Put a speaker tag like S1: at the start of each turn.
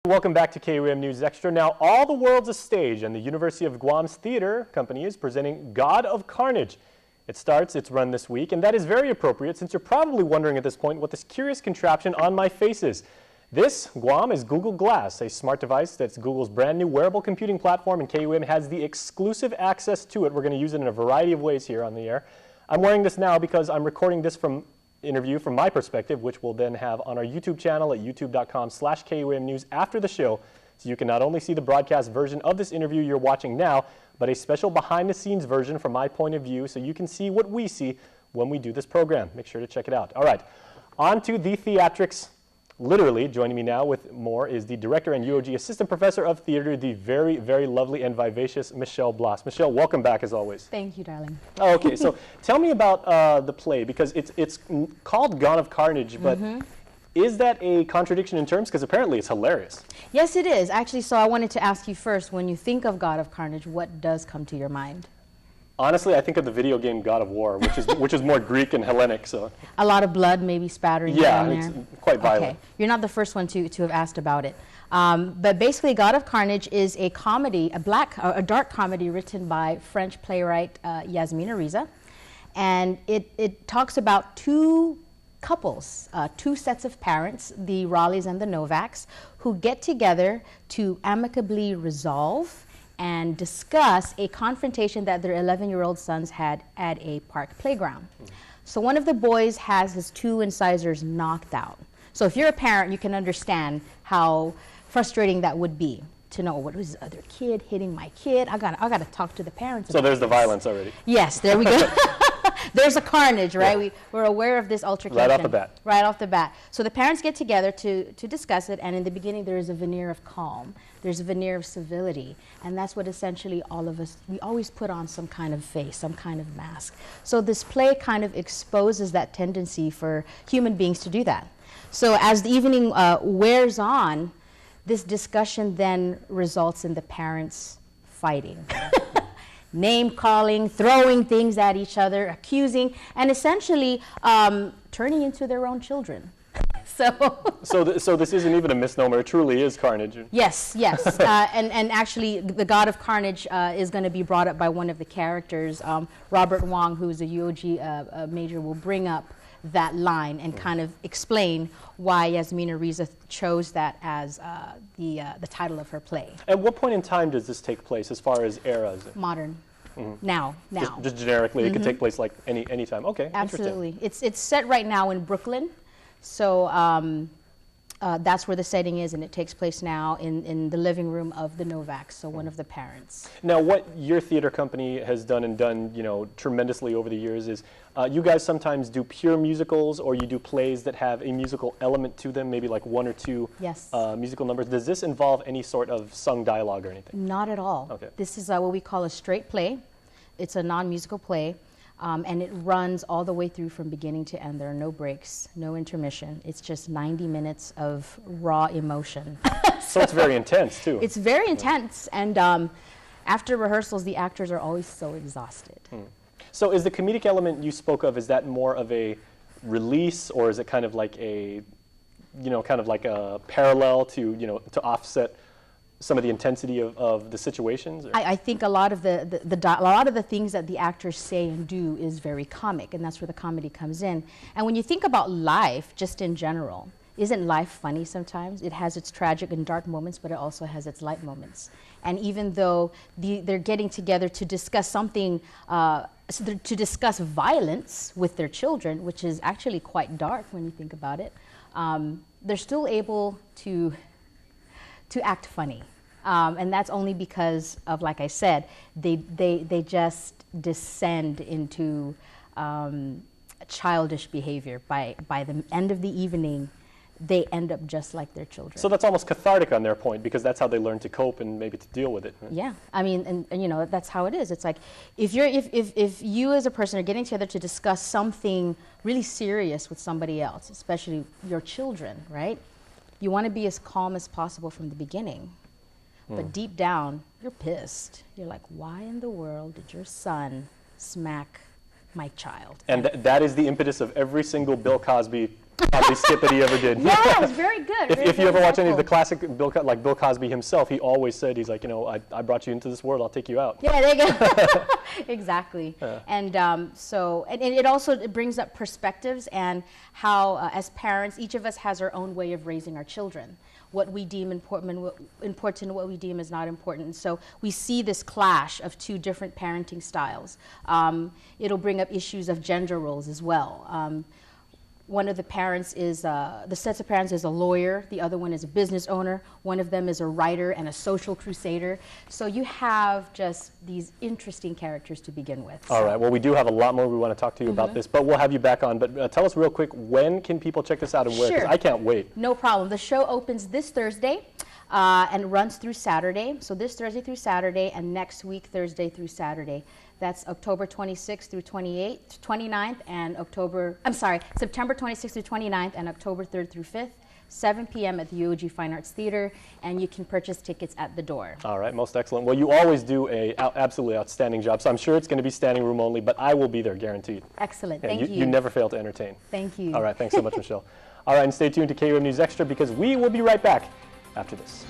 S1: Welcome back to KUAM News Extra. Now, all the world's a stage, and the University of Guam's theater company is presenting God of Carnage. It's run this week, and that is very appropriate since you're probably wondering at this point what this curious contraption on my face is. This, Guam, is Google Glass, a smart device that's Google's brand new wearable computing platform, and KUAM has the exclusive access to it. We're going to use it in a variety of ways here on the air. I'm wearing this now because I'm recording this interview from my perspective, which we'll then have on our YouTube channel at youtube.com/KUAM News after the show. So you can not only see the broadcast version of this interview you're watching now, but a special behind-the-scenes version from my point of view so you can see what we see when we do this program. Make sure to check it out. All right, on to the theatrics. Literally, joining me now with more is the director and UOG assistant professor of theater, the very, very lovely and vivacious Michelle Blas. Michelle, welcome back as always.
S2: Thank you, darling.
S1: Oh, okay, so tell me about the play, because it's called God of Carnage, but is that a contradiction in terms? Because apparently it's hilarious.
S2: Yes, it is. Actually, so I wanted to ask you first, when you think of God of Carnage, what does come to your mind?
S1: Honestly, I think of the video game God of War, which is more Greek and Hellenic. So
S2: a lot of blood maybe spattering down there.
S1: Yeah, it's quite violent.
S2: Okay, you're not the first one to have asked about it. But basically, God of Carnage is a comedy, a dark comedy written by French playwright Yasmina Reza, and it talks about two couples, two sets of parents, the Raleighs and the Novaks, who get together to amicably resolve and discuss a confrontation that their 11-year-old sons had at a park playground. So one of the boys has his two incisors knocked out. So if you're a parent, you can understand how frustrating that would be to know, what was the other kid hitting my kid? I gotta talk to the parents.
S1: So there's the violence already.
S2: Yes, there we go. There's a carnage, right? Yeah. We're aware of this altercation.
S1: Right off the bat.
S2: Right off the bat. So the parents get together to discuss it, and in the beginning there is a veneer of calm. There's a veneer of civility, and that's what essentially all of us, we always put on some kind of face, some kind of mask. So this play kind of exposes that tendency for human beings to do that. So as the evening wears on, this discussion then results in the parents fighting. Name-calling, throwing things at each other, accusing, and essentially turning into their own children.
S1: So this isn't even a misnomer. It truly is Carnage.
S2: Yes, yes. And actually, the God of Carnage is going to be brought up by one of the characters. Robert Wong, who's a UOG major, will bring up that line and kind of explain why Yasmina Reza chose that as the title of her play.
S1: At what point in time does this take place as far as eras?
S2: Modern. Now.
S1: Just generically, it could take place like any time. Okay,
S2: absolutely. It's set right now in Brooklyn, so that's where the setting is, and it takes place now in the living room of the Novaks, so one of the parents.
S1: Now, what your theater company has done tremendously over the years is you guys sometimes do pure musicals, or you do plays that have a musical element to them, maybe like one or two musical numbers. Does this involve any sort of sung dialogue or anything?
S2: Not at all.
S1: Okay.
S2: This is what we call a straight play. It's a non-musical play. And it runs all the way through from beginning to end. There are no breaks, no intermission. It's just 90 minutes of raw emotion.
S1: So it's very intense, too.
S2: It's very intense. And after rehearsals, the actors are always so exhausted.
S1: So is the comedic element you spoke of, is that more of a release, or is it kind of like a, parallel to, to offset some of the intensity of the situations?
S2: I think a lot of the things that the actors say and do is very comic, and that's where the comedy comes in. And when you think about life, just in general, isn't life funny sometimes? It has its tragic and dark moments, but it also has its light moments. And even though they're getting together to discuss something, to discuss violence with their children, which is actually quite dark when you think about it, they're still able to act funny. And that's only because of, like I said, they just descend into childish behavior. By the end of the evening, they end up just like their children.
S1: So that's almost cathartic on their point, because that's how they learn to cope and maybe to deal with it. Right?
S2: Yeah, I mean, and that's how it is. It's like if you as a person are getting together to discuss something really serious with somebody else, especially your children, right? You want to be as calm as possible from the beginning. But deep down, you're pissed. You're like, why in the world did your son smack my child?
S1: And that is the impetus of every single Bill Cosby Probably skit that he ever did.
S2: Yeah, it's very good.
S1: If you ever watch any of the classic like Bill Cosby himself, he always said, he's like, you know, I brought you into this world, I'll take you out.
S2: Yeah, there you go. Exactly.
S1: Yeah.
S2: And and it also brings up perspectives and how, as parents, each of us has our own way of raising our children. What we deem important, what we deem is not important. And so we see this clash of two different parenting styles. It'll bring up issues of gender roles as well. One of the parents is, the sets of parents is a lawyer, the other one is a business owner, one of them is a writer and a social crusader. So you have just these interesting characters to begin with.
S1: All right, well, we do have a lot more we want to talk to you about this, but we'll have you back on. But tell us real quick, when can people check this out and where? Because I can't wait.
S2: No problem. The show opens this Thursday and runs through Saturday. So this Thursday through Saturday and next week, Thursday through Saturday. That's October 26th through 29th and September 26th through 29th and October 3rd through 5th, 7 p.m. at the UOG Fine Arts Theater, and you can purchase tickets at the door. All
S1: right, most excellent. Well, you always do a absolutely outstanding job, so I'm sure it's going to be standing room only, but I will be there, guaranteed.
S2: Excellent,
S1: yeah,
S2: thank you.
S1: You never fail to entertain.
S2: Thank you.
S1: All right, thanks so much, Michelle. All right, and stay tuned to KUAM News Extra because we will be right back after this.